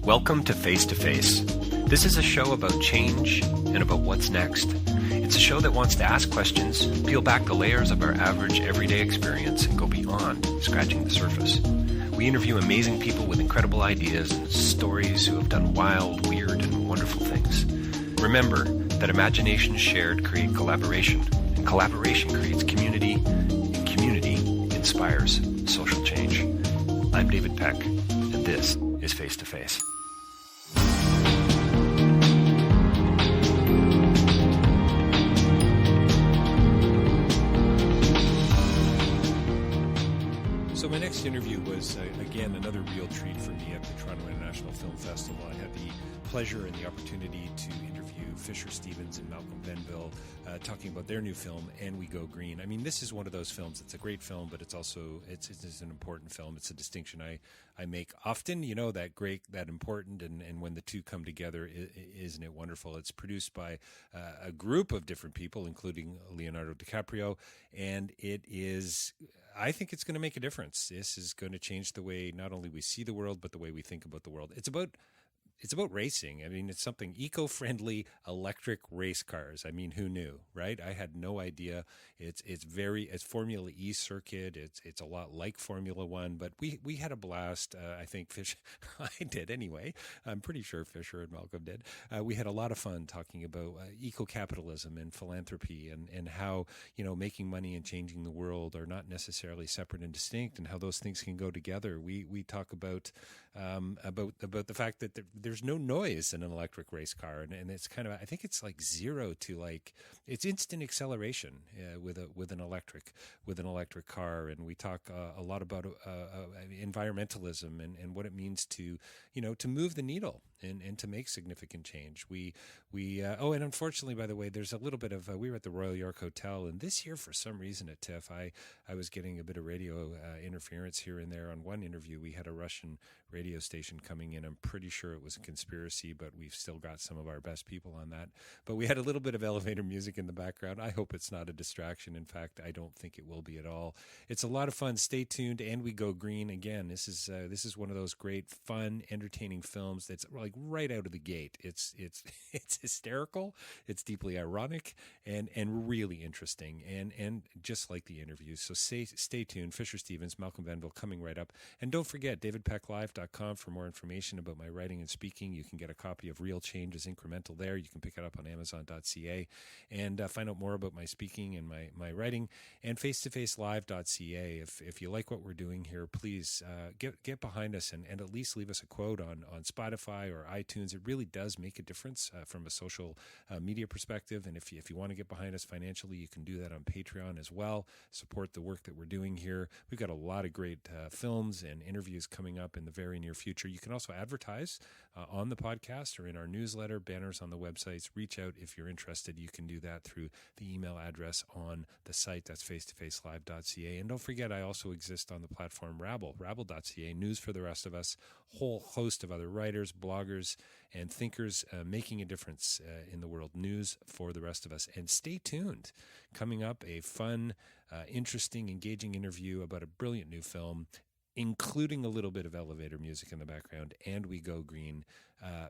Welcome to Face to Face. This is a show about change and about what's next. It's a show that wants to ask questions, peel back the layers of our average everyday experience, and go beyond scratching the surface. We interview amazing people with incredible ideas and stories who have done wild, weird, and wonderful things. Remember that imagination shared creates collaboration, and collaboration creates community, and community inspires social change. I'm David Peck, and this is Face to Face. So my next interview was, again, another real treat for me at the Toronto International Film Festival. I had the pleasure and the opportunity to interview Fisher Stevens and Malcolm Venville talking about their new film, And We Go Green. I mean, this is one of those films. It's a great film, but it's also it's an important film. It's a distinction I make often, you know, that great, that important, and when the two come together, isn't it wonderful? It's produced by a group of different people, including Leonardo DiCaprio, and it is... I think it's going to make a difference. This is going to change the way not only we see the world, but the way we think about the world. It's about racing. I mean, it's something eco-friendly electric race cars. I mean, who knew, right? I had no idea. It's Formula E circuit. It's a lot like Formula One, but we had a blast. I think I did anyway. I'm pretty sure Fisher and Malcolm did. We had a lot of fun talking about eco-capitalism and philanthropy and how, you know, making money and changing the world are not necessarily separate and distinct, and how those things can go together. We talk about the fact that there's no noise in an electric race car, and it's kind of, I think it's like 0 to like, it's instant acceleration with an electric car. And we talk a lot about environmentalism and what it means to, you know, to move the needle and to make significant change. And unfortunately, by the way, there's a little bit of we were at the Royal York Hotel, and this year for some reason at TIFF I was getting a bit of radio interference here and there. On one interview, we had a Russian radio station coming in. I'm pretty sure it was a conspiracy, but we've still got some of our best people on that. But we had a little bit of elevator music in the background. I hope it's not a distraction. In fact, I don't think it will be at all. It's a lot of fun. Stay tuned. And We Go Green. Again, this is one of those great, fun, entertaining films that's like right out of the gate. It's hysterical. It's deeply ironic and really interesting and just like the interviews. So stay tuned. Fisher Stevens, Malcolm Venville coming right up. And don't forget, davidpecklive.com for more information about my writing and speaking. You can get a copy of Real Change is Incremental there. You can pick it up on amazon.ca and find out more about my speaking and my writing, and face-to-face-live.ca. If you like what we're doing here, please get behind us and at least leave us a quote on Spotify or iTunes. It really does make a difference from a social media perspective. And if you want to get behind us financially, you can do that on Patreon as well. Support the work that we're doing here. We've got a lot of great films and interviews coming up in the very near future. You can also advertise on the podcast or in our newsletter, banners on the websites. Reach out if you're interested. You can do that through the email address on the site. That's face-to-face-live.ca. And don't forget, I also exist on the platform rabble.ca, news for the rest of us, whole host of other writers, bloggers, and thinkers making a difference in the world. News for the rest of us. And stay tuned. Coming up, a fun, interesting, engaging interview about a brilliant new film, including a little bit of elevator music in the background, And We Go Green.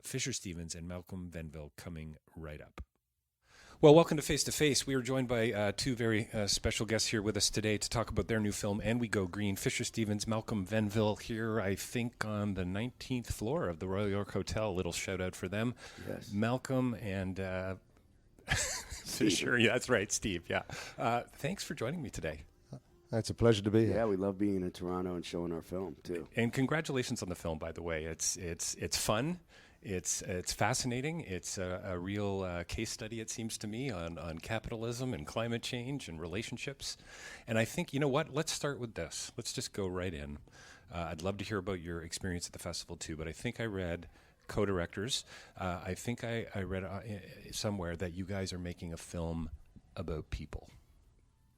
Fisher Stevens and Malcolm Venville coming right up. Well, welcome to Face to Face. We are joined by two very special guests here with us today to talk about their new film, And We Go Green. Fisher Stevens, Malcolm Venville here, I think, on the 19th floor of the Royal York Hotel. A little shout out for them. Yes. Malcolm and Fisher. Yeah, that's right, Steve. Yeah. Thanks for joining me today. It's a pleasure to be here. Yeah, we love being in Toronto and showing our film too. And congratulations on the film, by the way. It's fun. It's fascinating. It's a real case study, it seems to me, on capitalism and climate change and relationships. And I think, you know what? Let's start with this. Let's just go right in. I'd love to hear about your experience at the festival too, but I think I read co-directors. I think I read somewhere that you guys are making a film about people.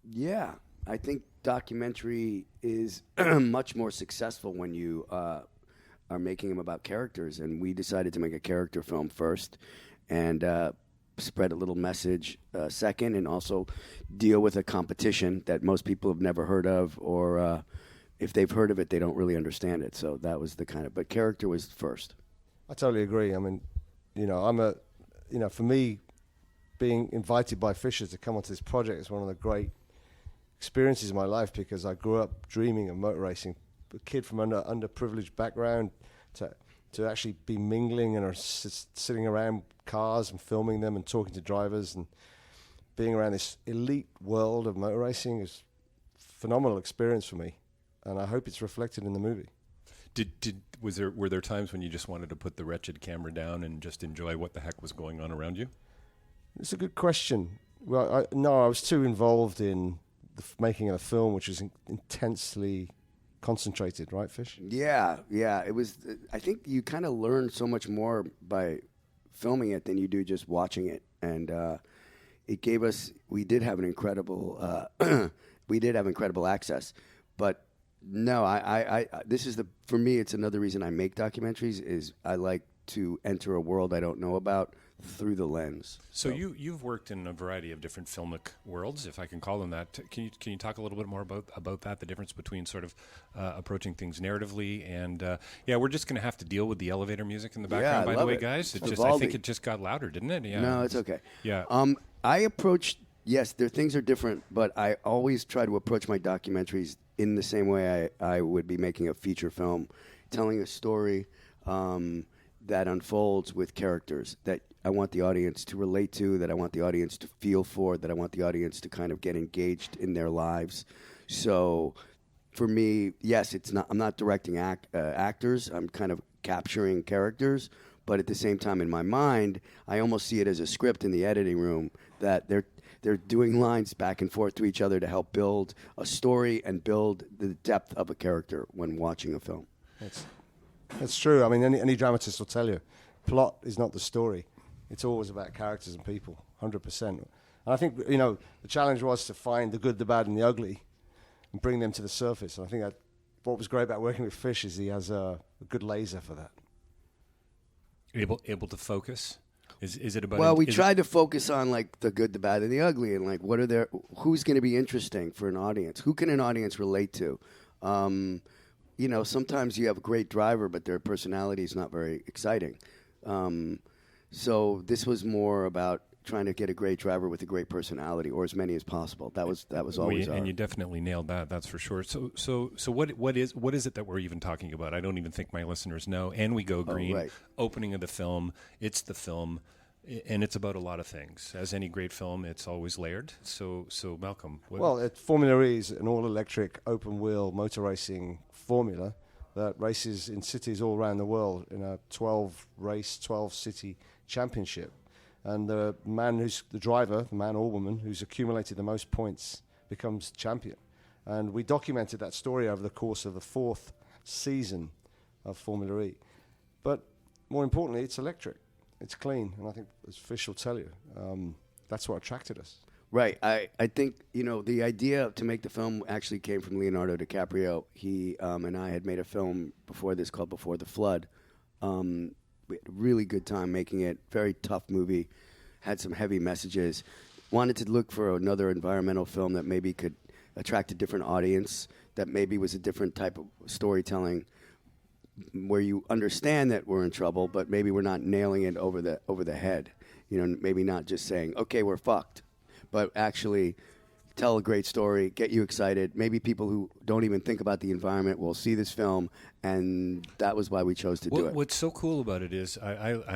Yeah, I think documentary is much more successful when you are making them about characters. And we decided to make a character film first and spread a little message second, and also deal with a competition that most people have never heard of, or if they've heard of it, they don't really understand it. So that was the kind of, but character was first. I totally agree. I mean, for me, being invited by Fisher to come onto this project is one of the great experiences of my life, because I grew up dreaming of motor racing. A kid from underprivileged background to actually be mingling and sitting around cars and filming them and talking to drivers and being around this elite world of motor racing is a phenomenal experience for me, and I hope it's reflected in the movie. Were there times when you just wanted to put the wretched camera down and just enjoy what the heck was going on around you? It's a good question. Well, I was too involved in the making of the film, which was intensely concentrated, right, Fish? Yeah. It was. I think you kind of learn so much more by filming it than you do just watching it, and it gave us. We did have an incredible. We did have incredible access, but no, I. This is for me. It's another reason I make documentaries. Is I like to enter a world I don't know about through the lens. So you've worked in a variety of different filmic worlds, if I can call them that. Can you talk a little bit more about that, the difference between sort of approaching things narratively and we're just going to have to deal with the elevator music in the background, by the way, guys. I think it just got louder, didn't it? Yeah. No, it's okay. Yeah. I approach, yes, things are different, but I always try to approach my documentaries in the same way I would be making a feature film, telling a story that unfolds with characters that I want the audience to relate to, that I want the audience to feel for, that I want the audience to kind of get engaged in their lives. So for me, yes, I'm not directing actors. I'm kind of capturing characters. But at the same time, in my mind, I almost see it as a script in the editing room that they're doing lines back and forth to each other to help build a story and build the depth of a character when watching a film. That's true. I mean, any dramatist will tell you, plot is not the story. It's always about characters and people, 100%. And I think, the challenge was to find the good, the bad, and the ugly and bring them to the surface. And I think that what was great about working with Fish is he has a good laser for that. Able to focus? Is it about... Well, we tried to focus on, like, the good, the bad, and the ugly, and, like, who's going to be interesting for an audience? Who can an audience relate to? Sometimes you have a great driver, but their personality is not very exciting. So this was more about trying to get a great driver with a great personality, or as many as possible. That was always and you definitely nailed that. That's for sure. So what is it that we're even talking about? I don't even think my listeners know. And We Go Green, right. Opening of the film. It's the film, and it's about a lot of things. As any great film, it's always layered. So Malcolm, Formula E is an all-electric, open-wheel motor racing formula that races in cities all around the world in a 12-city championship. And the driver, the man or woman, who's accumulated the most points becomes champion. And we documented that story over the course of the 4th season of Formula E. But more importantly, it's electric. It's clean. And I think, as Fish will tell you, that's what attracted us. Right. I think, the idea to make the film actually came from Leonardo DiCaprio. He and I had made a film before this called Before the Flood. We had a really good time making it. Very tough movie. Had some heavy messages. Wanted to look for another environmental film that maybe could attract a different audience, that maybe was a different type of storytelling where you understand that we're in trouble, but maybe we're not nailing it over the head. Maybe not just saying, okay, we're fucked, but actually tell a great story, get you excited. Maybe people who don't even think about the environment will see this film, and that was why we chose to do it. What's so cool about it is I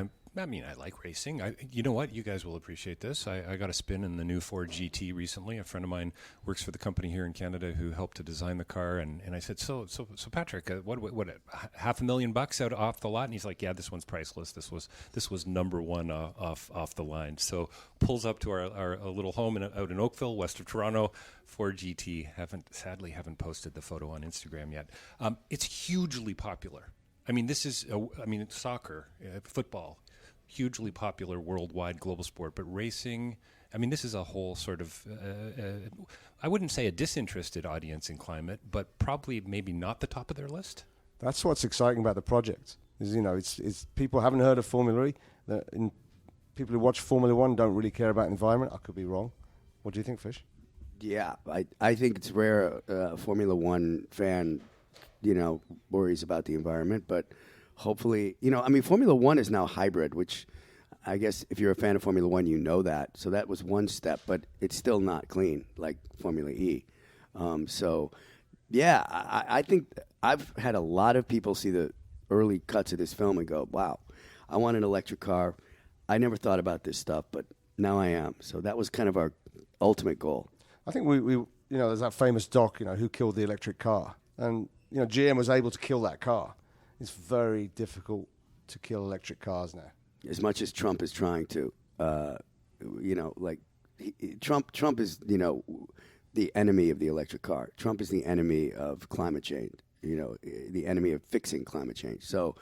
like racing. You know what? You guys will appreciate this. I got a spin in the new Ford GT recently. A friend of mine works for the company here in Canada who helped to design the car, and I said, so Patrick, what $500,000 off the lot? And he's like, yeah, this one's priceless. This was number one off the line. So pulls up to our little home out in Oakville, west of Toronto. Ford GT. Sadly haven't posted the photo on Instagram yet. It's hugely popular. I mean, soccer, football. Hugely popular worldwide global sport, but racing, this is a whole sort of, I wouldn't say a disinterested audience in climate, but probably maybe not the top of their list. That's what's exciting about the project. It's people haven't heard of Formula E. People who watch Formula One don't really care about environment. I could be wrong. What do you think, Fish? Yeah, I think it's rare a Formula One fan, worries about the environment, but hopefully, I mean, Formula One is now hybrid, which I guess if you're a fan of Formula One, you know that. So that was one step, but it's still not clean like Formula E. So, yeah, I think I've had a lot of people see the early cuts of this film and go, wow, I want an electric car. I never thought about this stuff, but now I am. So that was kind of our ultimate goal. I think we there's that famous doc, Who Killed the Electric Car? And, GM was able to kill that car. It's very difficult to kill electric cars now. As much as Trump is trying to, Trump is, the enemy of the electric car. Trump is the enemy of climate change, the enemy of fixing climate change. So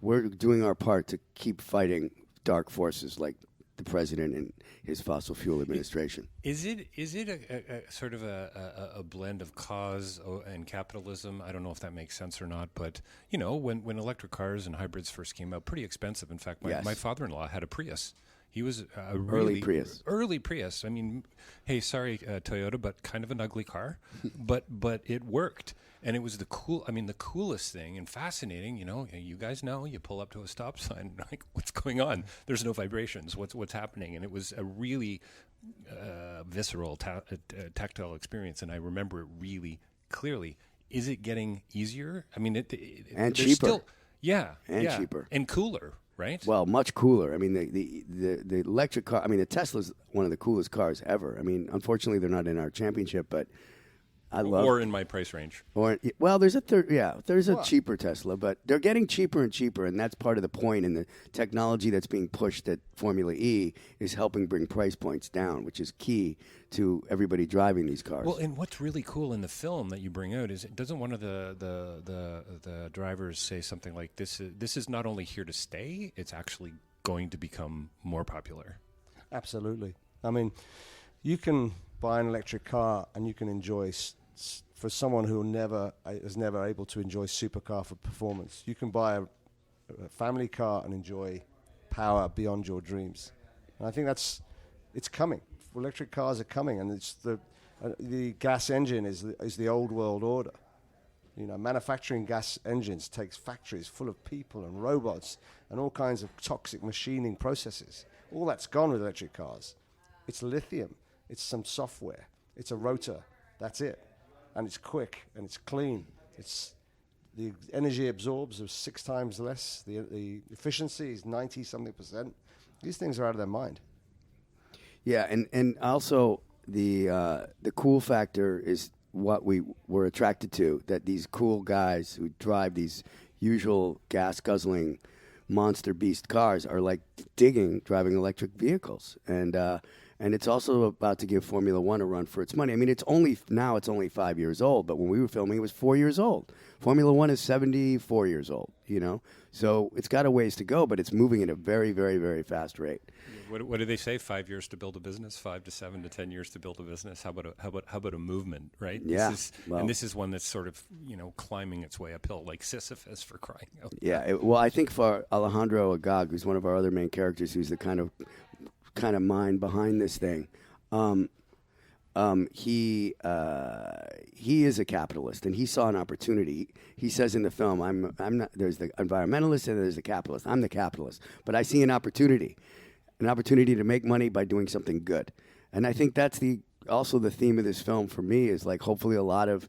we're doing our part to keep fighting dark forces like the president and his fossil fuel administration. Is it a sort of a blend of cause and capitalism? I don't know if that makes sense or not, but when electric cars and hybrids first came out, pretty expensive. In fact, my father-in-law had a Prius. He was a really early Prius. I mean, hey, sorry, Toyota, but kind of an ugly car, but it worked. And it was the coolest thing and fascinating. You guys know, you pull up to a stop sign, like, what's going on? There's no vibrations. What's happening? And it was a really visceral, tactile experience. And I remember it really clearly. Is it getting easier? I mean, and cheaper. Cheaper and cooler. Right? Well, much cooler. I mean, the electric car. I mean, the Tesla's one of the coolest cars ever. I mean, unfortunately, they're not in our championship, but I love. Or in my price range. There's a cheaper Tesla, but they're getting cheaper and cheaper, and that's part of the point. And the technology that's being pushed at Formula E is helping bring price points down, which is key to everybody driving these cars. Well, and what's really cool in the film that you bring out is, doesn't one of the drivers say something like, "This is not only here to stay; it's actually going to become more popular." Absolutely. I mean, you can buy an electric car and you can enjoy, for someone who is never able to enjoy supercar for performance, you can buy a family car and enjoy power beyond your dreams. And I think it's coming. Electric cars are coming, and it's the gas engine is the old world order. Manufacturing gas engines takes factories full of people and robots and all kinds of toxic machining processes. All that's gone with electric cars. It's lithium. It's some software. It's a rotor. That's it. And it's quick and it's clean. It's the energy absorbs is 6 times less. The efficiency is 90-something%. These things are out of their mind. Yeah, and also the cool factor is what we were attracted to, that these cool guys who drive these usual gas-guzzling monster beast cars are like driving electric vehicles. And it's also about to give Formula One a run for its money. I mean, it's only 5 years old, but when we were filming, it was 4 years old. Formula One is 74 years old, So it's got a ways to go, but it's moving at a very, very, very fast rate. What do they say? 5 years to build a business, 5 to 7 to 10 years to build a business. How about a movement, right? Yeah. This is one that's sort of climbing its way uphill, like Sisyphus, for crying out loud. Yeah. I think for Alejandro Agag, who's one of our other main characters, who's the kind of mind behind this thing, he is a capitalist, and he saw an opportunity. He says in the film, I'm not. There's the environmentalist and there's the capitalist. I'm the capitalist, but I see an opportunity to make money by doing something good. And I think that's also the theme of this film for me, is like, hopefully a lot of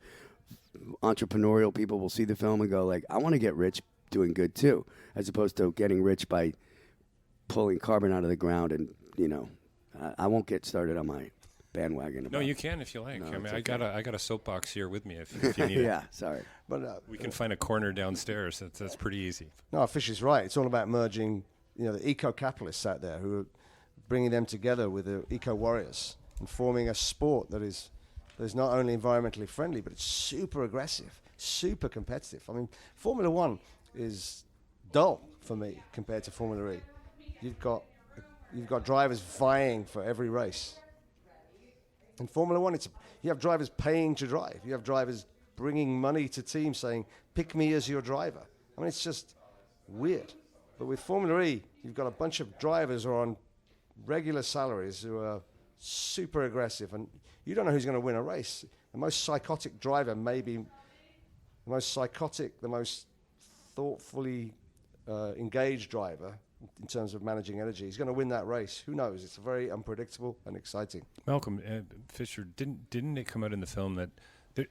entrepreneurial people will see the film and go like, I want to get rich doing good too, as opposed to getting rich by pulling carbon out of the ground. And I won't get started on my bandwagon. No, you can if you like. No, I mean, okay. I got a soapbox here with me if you need it. Yeah, sorry. But we can find a corner downstairs. That's pretty easy. No, Fish is right. It's all about merging, the eco-capitalists out there, who are bringing them together with the eco-warriors and forming a sport that is not only environmentally friendly, but it's super aggressive, super competitive. I mean, Formula One is dull for me compared to Formula E. You've got drivers vying for every race. In Formula One, you have drivers paying to drive. You have drivers bringing money to teams saying, pick me as your driver. I mean, it's just weird. But with Formula E, you've got a bunch of drivers who are on regular salaries who are super aggressive, and you don't know who's going to win a race. The most psychotic driver may be the most psychotic, the most thoughtfully engaged driver in terms of managing energy. He's going to win that race. Who knows? It's very unpredictable and exciting. Malcolm, Fisher, didn't it come out in the film that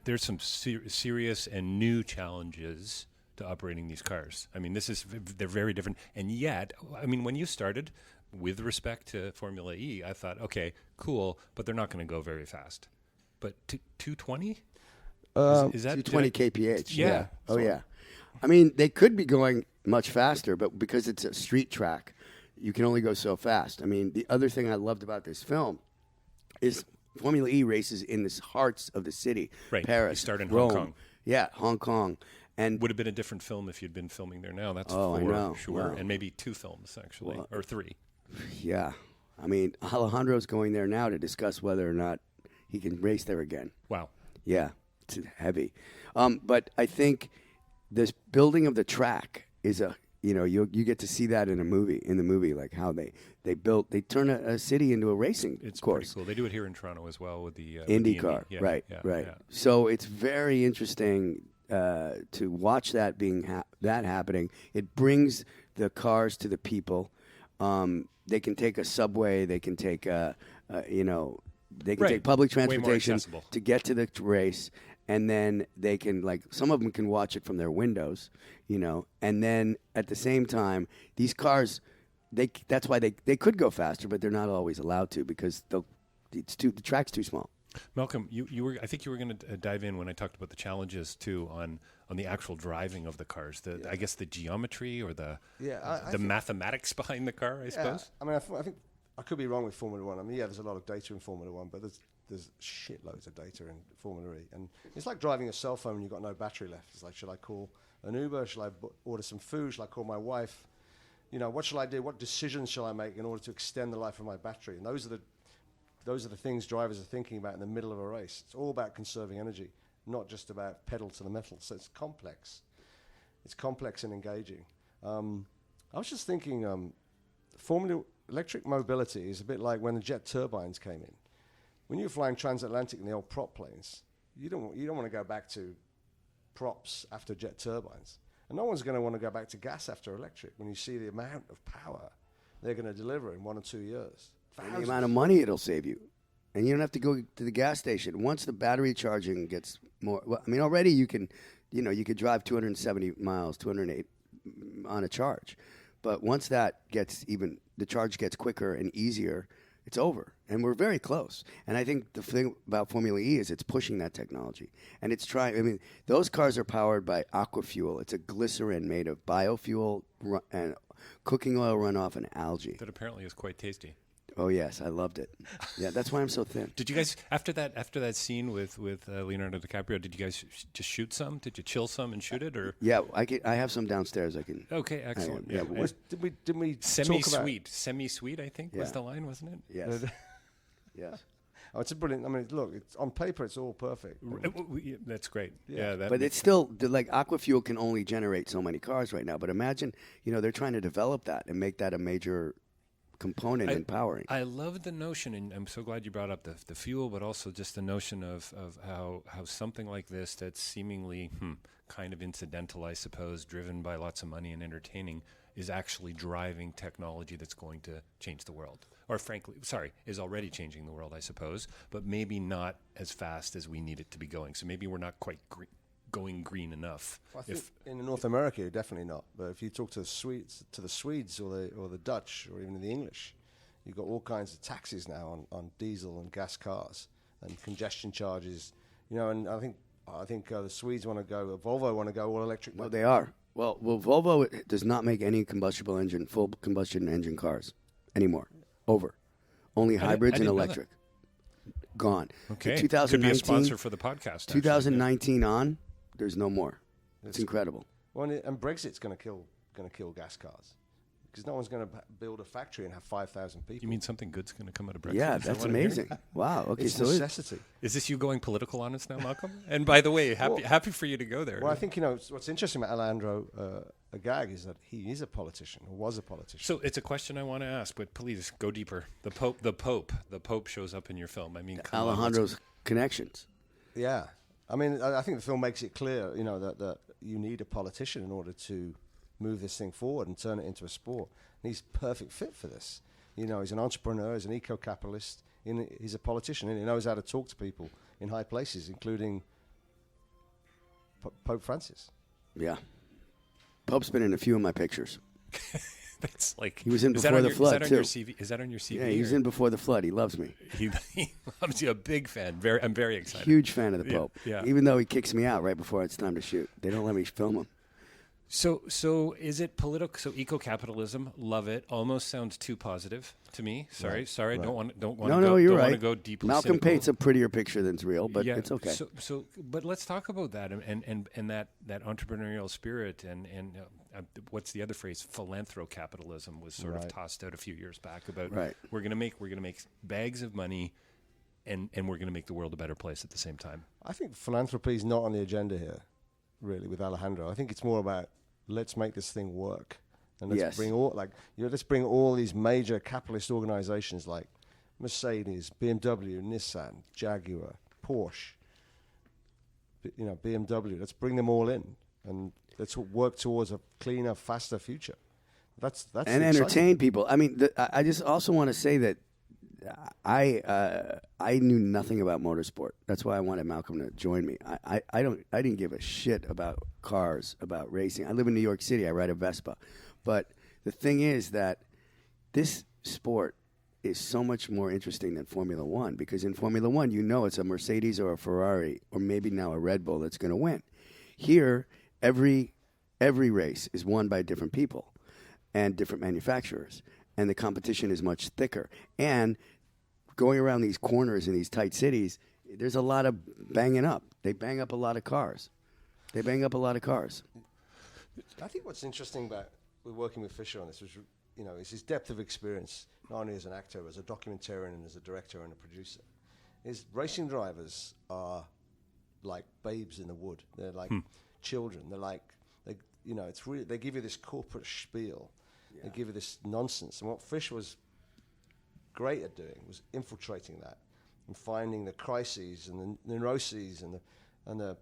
there's some serious and new challenges to operating these cars? I mean, they're very different. And yet, I mean, when you started, with respect to Formula E, I thought, okay, cool, but they're not going to go very fast. But 220? Is that 220 kph? Yeah. Oh, yeah. I mean, they could be going much faster, but because it's a street track, you can only go so fast. I mean, the other thing I loved about this film is Formula E races in the hearts of the city. Right. Paris, You start in Rome. Hong Kong. Yeah, Hong Kong. And Would have been a different film if you'd been filming there now. That's I know. sure. Wow. And maybe 2 films, actually, or 3. yeah, I mean, Alejandro's going there now to discuss whether or not he can race there again. Wow. Yeah, it's heavy. But I think this building of the track is you get to see that in the movie, like how they turn a city into a racing It's course. pretty cool. They do it here in Toronto as well with the IndyCar. Yeah, right. Yeah. So it's very interesting to watch that happening. It brings the cars to the people. They can take a subway. They can take take public transportation to get to the race, and then they can some of them can watch it from their windows, and then at the same time, these cars, that's why they could go faster, but they're not always allowed to because the track's too small. Malcolm, I think you were going to dive in when I talked about the challenges too on the actual driving of the cars. I guess the geometry or the mathematics behind the car, I suppose. I mean, I think I could be wrong with Formula One. I mean, there's a lot of data in Formula One, but there's shitloads of data in Formula E, and it's like driving a cell phone and you've got no battery left. It's like, should I call an Uber? Should I order some food? Should I call my wife? What shall I do? What decisions shall I make in order to extend the life of my battery? And those are the things drivers are thinking about in the middle of a race. It's all about conserving energy, not just about pedal to the metal. So it's complex. It's complex and engaging. I was just thinking, electric mobility is a bit like when the jet turbines came in. When you're flying transatlantic in the old prop planes, you don't want to go back to props after jet turbines. And no one's going to want to go back to gas after electric when you see the amount of power they're going to deliver in 1 or 2 years. And the amount of money it'll save you. And you don't have to go to the gas station. Once the battery charging gets more, already you can, you could drive 270 miles, 208 on a charge. But once the charge gets quicker and easier, it's over. And we're very close. And I think the thing about Formula E is it's pushing that technology. And it's trying, those cars are powered by aquafuel. It's a glycerin made of biofuel and cooking oil runoff and algae. That apparently is quite tasty. Oh yes, I loved it. Yeah, that's why I'm so thin. Did you guys after that scene with Leonardo DiCaprio? Did you guys just shoot some? Did you chill some and shoot it, or? Yeah, I have some downstairs. I can. Okay, excellent. Did we semi-sweet? I think was the line, wasn't it? Yes. Yes. Oh, it's a brilliant. Look, it's on paper, it's all perfect. That's great. Yeah, but it's still aquafuel can only generate so many cars right now. But imagine, they're trying to develop that and make that a major component in powering. I love the notion, and I'm so glad you brought up the fuel, but also just the notion of how something like this that's seemingly kind of incidental, I suppose, driven by lots of money and entertaining, is actually driving technology that's going to change the world. Or is already changing the world, I suppose, but maybe not as fast as we need it to be going. So maybe we're not quite going green enough. Well, I think in North America, definitely not. But if you talk to the Swedes or the Dutch or even the English, you've got all kinds of taxes now on diesel and gas cars and congestion charges. And I think the Swedes want to go. Volvo want to go all electric. Well, they are. Well, Volvo does not make any full combustion engine cars anymore. Over. Only hybrids and electric. Gone. Okay. 2019, could be a sponsor for the podcast. 2019 on. There's no more. It's incredible. Well, and Brexit's going to kill gas cars because no one's going to build a factory and have 5,000 people. You mean something good's going to come out of Brexit? Yeah, that's amazing. Wow. Okay, it's necessity. Is this you going political on us now, Malcolm? And by the way, happy for you to go there. Well, I think what's interesting about Alejandro Agag is that he is a politician or was a politician. So it's a question I want to ask, but please go deeper. The Pope shows up in your film. Alejandro's connections. Yeah. I think the film makes it clear, that you need a politician in order to move this thing forward and turn it into a sport. And he's perfect fit for this. You know, he's an entrepreneur, he's an eco-capitalist, he's a politician, and he knows how to talk to people in high places, including Pope Francis. Yeah. Pope's been in a few of my pictures. That's like he was in Before the Flood too. Is that on your CV? Yeah, he was in Before the Flood. He loves me. He loves you. A big fan. I'm very excited. Huge fan of the Pope. Yeah. Even though he kicks me out right before it's time to shoot. They don't let me film him. So is it political? So eco-capitalism, love it. Almost sounds too positive to me. Sorry. Right. Don't want to you're don't right. want to go deeply. Malcolm cynical. paints a prettier picture than's real, but it's okay. But let's talk about that and that entrepreneurial spirit and what's the other phrase? Philanthrocapitalism was sort of tossed out a few years back about we're gonna make bags of money and we're gonna make the world a better place at the same time. I think philanthropy is not on the agenda here, really, with Alejandro. I think it's more about let's make this thing work. And let's bring let's bring all these major capitalist organizations like Mercedes, BMW, Nissan, Jaguar, Porsche, BMW. Let's bring them all in and let's work towards a cleaner, faster future. That's and entertain people. I mean, I just also want to say that I knew nothing about motorsport. That's why I wanted Malcolm to join me. I didn't give a shit about cars, about racing. I live in New York City. I ride a Vespa. But the thing is that this sport is so much more interesting than Formula One, because in Formula One, you know it's a Mercedes or a Ferrari or maybe now a Red Bull that's going to win. Here, every race is won by different people and different manufacturers, and the competition is much thicker. And going around these corners in these tight cities, there's a lot of banging up. They bang up a lot of cars. I think what's interesting about we're working with Fisher on this is his depth of experience, not only as an actor, but as a documentarian and as a director and a producer. His racing drivers are like babes in the wood. They're like children. They're like, it's really, they give you this corporate spiel. Yeah. They give you this nonsense. And what Fish was great at doing was infiltrating that and finding the crises and the neuroses and the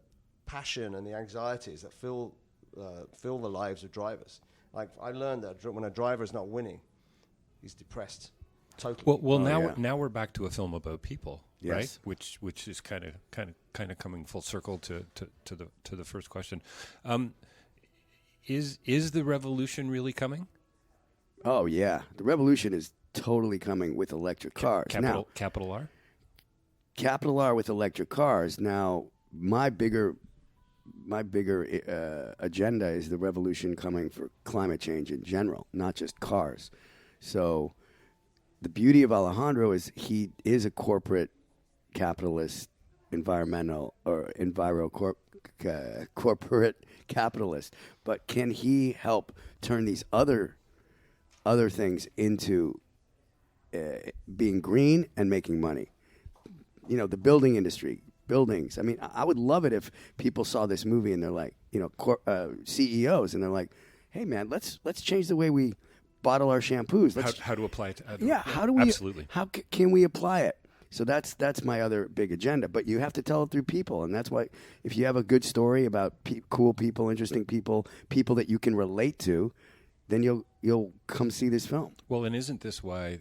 passion and the anxieties that fill the lives of drivers. Like, I learned that when a driver is not winning, he's depressed. Totally. Well, now we're back to a film about people, right? Which is kind of coming full circle to the first question. Is the revolution really coming? Oh yeah, the revolution is totally coming with electric cars. Capital R. Capital R with electric cars. Now, my bigger agenda is the revolution coming for climate change in general, not just cars. So the beauty of Alejandro is he is a corporate capitalist, corporate capitalist. But can he help turn these other things into being green and making money? The building industry. Buildings. I mean, I would love it if people saw this movie and they're like, CEOs, and they're like, "Hey, man, let's change the way we bottle our shampoos. How to apply it? How do we? Absolutely. How can we apply it? So that's my other big agenda. But you have to tell it through people, and that's why if you have a good story about cool people, interesting people that you can relate to, then you'll come see this film. Well, and isn't this why,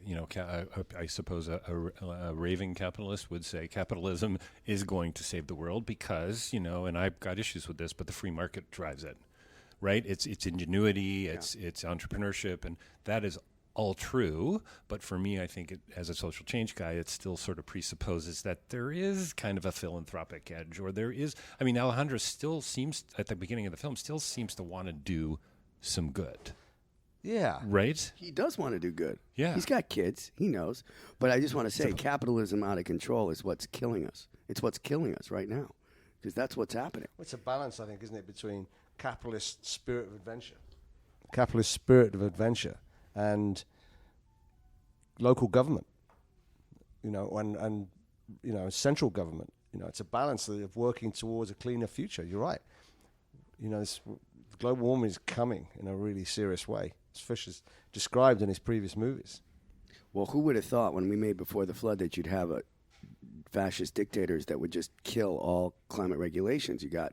I suppose a raving capitalist would say capitalism is going to save the world because, and I've got issues with this, but the free market drives it, right? It's ingenuity, it's entrepreneurship, and that is all true. But for me, I think as a social change guy, it still sort of presupposes that there is kind of a philanthropic edge, or there is, Alejandro still seems, at the beginning of the film, to want to do some good. Yeah. Right? He does want to do good. Yeah. He's got kids. He knows. But I just want to say capitalism out of control is what's killing us. It's what's killing us right now because that's what's happening. It's a balance, I think, isn't it, between capitalist spirit of adventure and local government, and central government. It's a balance of working towards a cleaner future. You're right. This global warming is coming in a really serious way, as Fish has described in his previous movies. Well, who would have thought when we made Before the Flood that you'd have fascist dictators that would just kill all climate regulations? You got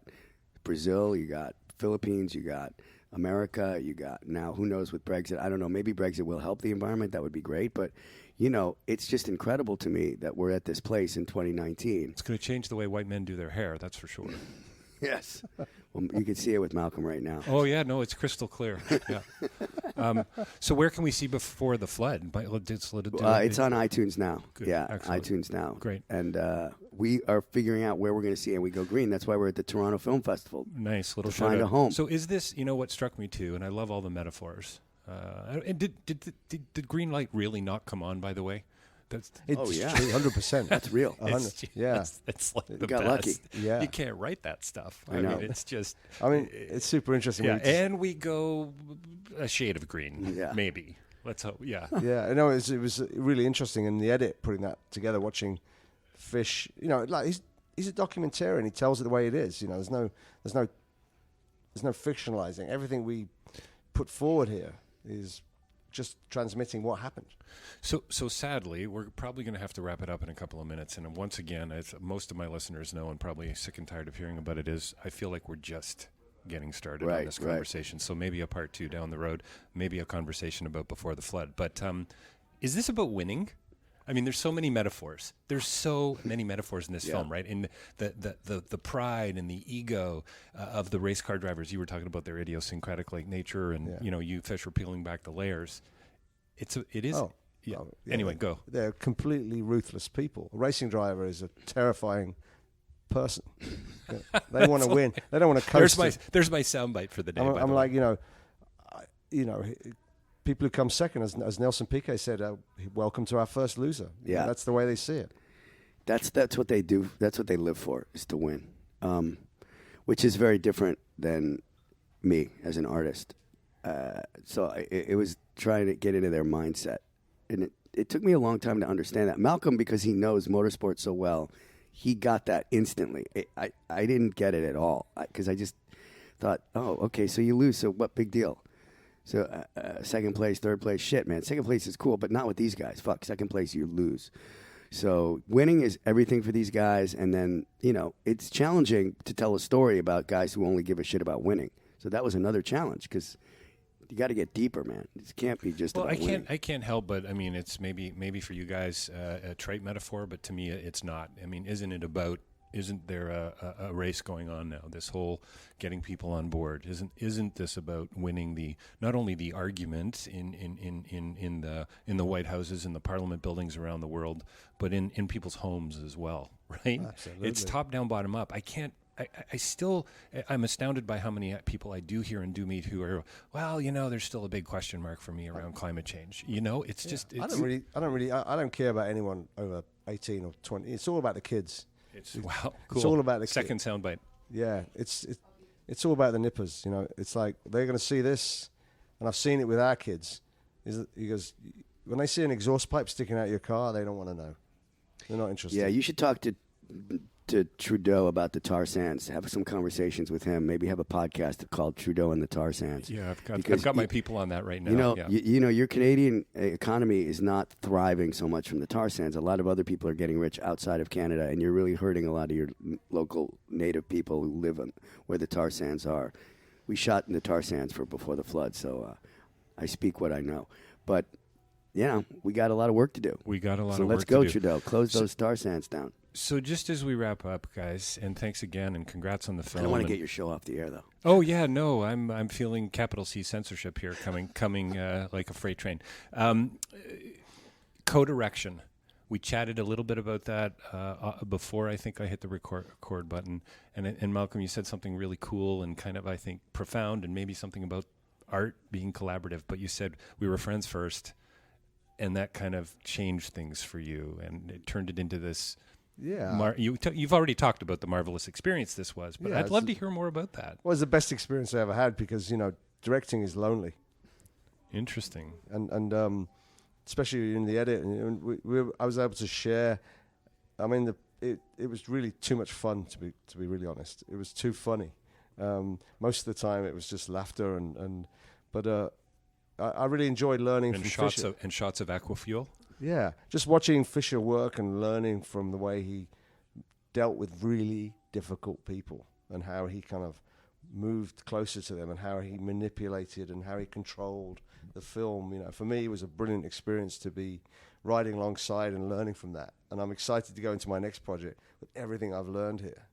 Brazil, you got Philippines, you got America. You got now, who knows with Brexit? I don't know. Maybe Brexit will help the environment. That would be great. But, you know, it's just incredible to me that we're at this place in 2019. It's going to change the way white men do their hair, that's for sure. Yes. Well, you can see it with Malcolm right now. Oh, yeah. No, it's crystal clear. Yeah. So where can we see Before the Flood? It's on iTunes now. Good. Yeah, Excellent. iTunes now. Great. And we are figuring out where we're going to see it, and we go green. That's why we're at the Toronto Film Festival. Nice little to find a home. So is this, you know, what struck me too, and I love all the metaphors. And did green light really not come on, by the way? Oh, yeah. 100%. That's real. Yeah. It's like the got best. lucky. Yeah. You can't write that stuff. I know. mean, it's just... I mean, it's super interesting. Yeah, and we go a shade of green, Yeah. maybe. Let's hope, yeah. Yeah, I know it was really interesting in the edit, putting that together, watching Fish. You know, like he's a documentarian. He tells it the way it is. You know, there's no fictionalizing. Everything we put forward here is just transmitting what happened. So sadly, we're probably going to have to wrap it up in a couple of minutes. And once again, as most of my listeners know and probably sick and tired of hearing about it, is I feel like we're just getting started on this conversation. So maybe a part 2 down the road, maybe a conversation about Before the Flood. But is this about winning? I mean, there's so many metaphors. There's so many metaphors in this film, right? In the pride and the ego of the race car drivers. You were talking about their idiosyncratic like nature, and you know, you Fish were peeling back the layers. It is. Yeah. Anyway, go. They're completely ruthless people. A racing driver is a terrifying person. They want to win. They don't want to coast. There's my soundbite for the day. I'm like, you know, people who come second, as Nelson Piquet said, welcome to our first loser. Yeah. You know, that's the way they see it. That's what they do. That's what they live for, is to win, which is very different than me as an artist. So it was trying to get into their mindset. And it took me a long time to understand that. Malcolm, because he knows motorsport so well, he got that instantly. I didn't get it at all, because I just thought, oh, okay, so you lose, so what big deal? So second place, third place, shit, man. Second place is cool, but not with these guys. Fuck, second place, you lose. So winning is everything for these guys, and then, you know, it's challenging to tell a story about guys who only give a shit about winning. So that was another challenge, because you got to get deeper, man. It can't be just about winning. I can't help but, I mean, it's maybe for you guys a trite metaphor, but to me it's not. I mean, isn't there a race going on now? This whole getting people on board. Isn't this about winning not only the argument in the White Houses and the Parliament buildings around the world, but in people's homes as well, right? Absolutely. It's top down, bottom up. I'm astounded by how many people I do hear and do meet who are, well, you know, there's still a big question mark for me around climate change. You know, it's just. It's, I don't care about anyone over 18 or 20. It's all about the kids. Wow, cool. It's all about the second soundbite. Yeah, it's all about the nippers. You know, it's like they're going to see this, and I've seen it with our kids. He goes, when they see an exhaust pipe sticking out of your car, they don't want to know. They're not interested. Yeah, you should talk to Trudeau about the tar sands. Have some conversations with him. Maybe have a podcast called Trudeau and the tar sands. Yeah, I've got my people on that right now. You know, yeah. you know, your Canadian economy is not thriving so much from the tar sands. A lot of other people are getting rich outside of Canada, and you're really hurting a lot of your local native people who live where the tar sands are. We shot in the tar sands for Before the Flood, so I speak what I know. But, you know, we got a lot of work to do. So let's go, Trudeau. Close those tar sands down. So just as we wrap up, guys, and thanks again, and congrats on the film. I don't want to get your show off the air, though. Oh yeah, no, I'm feeling capital C censorship here coming like a freight train. Co-direction. We chatted a little bit about that before I think I hit the record button. And Malcolm, you said something really cool and kind of, I think, profound, and maybe something about art being collaborative. But you said we were friends first, and that kind of changed things for you, and it turned it into this. Yeah. You've already talked about the marvelous experience this was, but I'd love to hear more about that. Well, it was the best experience I ever had because, you know, directing is lonely. Interesting. And especially in the edit, and I was able to share. I mean, it was really too much fun to be really honest. It was too funny. Most of the time, it was just laughter but I really enjoyed learning from Fisher. And shots of aquafuel. Yeah, just watching Fisher work and learning from the way he dealt with really difficult people and how he kind of moved closer to them and how he manipulated and how he controlled the film. For me, it was a brilliant experience to be riding alongside and learning from that. And I'm excited to go into my next project with everything I've learned here.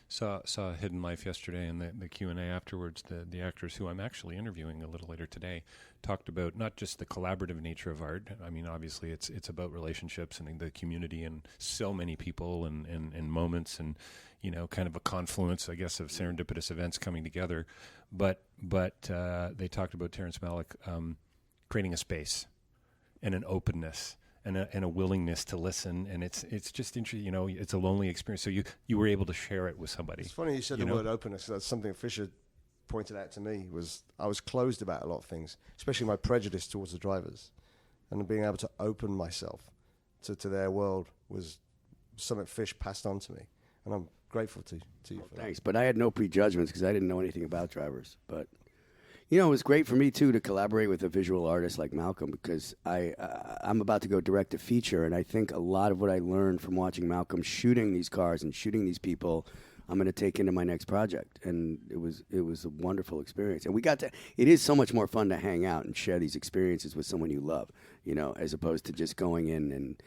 Saw Hidden Life yesterday, and the Q&A afterwards, the actors who I'm actually interviewing a little later today talked about not just the collaborative nature of art. I mean, obviously it's about relationships and the community and so many people and moments and, kind of a confluence, I guess, of serendipitous events coming together. But they talked about Terrence Malick creating a space and an openness and a willingness to listen, and it's just interesting. It's a lonely experience. So you were able to share it with somebody. It's funny you said the word openness. That's something Fisher pointed out to me. I was closed about a lot of things, especially my prejudice towards the drivers, and being able to open myself to their world was something Fish passed on to me, and I'm grateful to you. For Thanks, but I had no prejudgments because I didn't know anything about drivers, but. It was great for me, too, to collaborate with a visual artist like Malcolm because I'm about to go direct a feature, and I think a lot of what I learned from watching Malcolm shooting these cars and shooting these people, I'm going to take into my next project. And it was a wonderful experience. And it is so much more fun to hang out and share these experiences with someone you love, as opposed to just going in and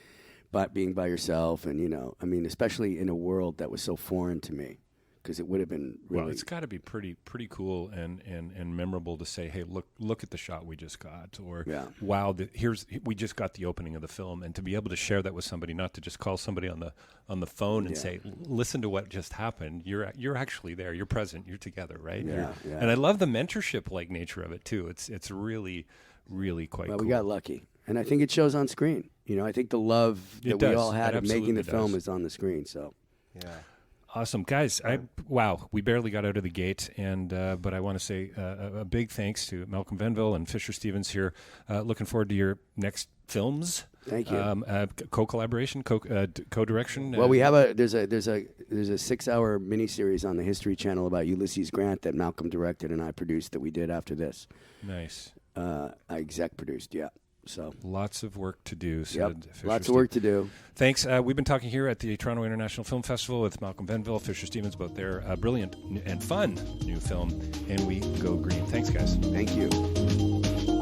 being by yourself. And, especially in a world that was so foreign to me. Because it would have been really... Well, it's got to be pretty cool and memorable to say, hey, look at the shot we just got, or wow, we just got the opening of the film, and to be able to share that with somebody, not to just call somebody on the phone and say, listen to what just happened. You're actually there. You're present. You're together, right? Yeah. And I love the mentorship-like nature of it too. It's really, really quite cool. We got lucky, and I think it shows on screen. I think the love that we all had of making the film is on the screen. So, yeah. Awesome, guys! We barely got out of the gate, and but I want to say a big thanks to Malcolm Venville and Fisher Stevens here. Looking forward to your next films. Thank you. Co-collaboration, co-direction. Well, we have there's a 6-hour miniseries on the History Channel about Ulysses Grant that Malcolm directed and I produced that we did after this. Nice. I exec produced, yeah. So lots of work to do. Lots of work to do. Thanks. We've been talking here at the Toronto International Film Festival with Malcolm Venville, Fisher Stevens, about their brilliant and fun new film, And We Go Green. Thanks, guys. Thank you.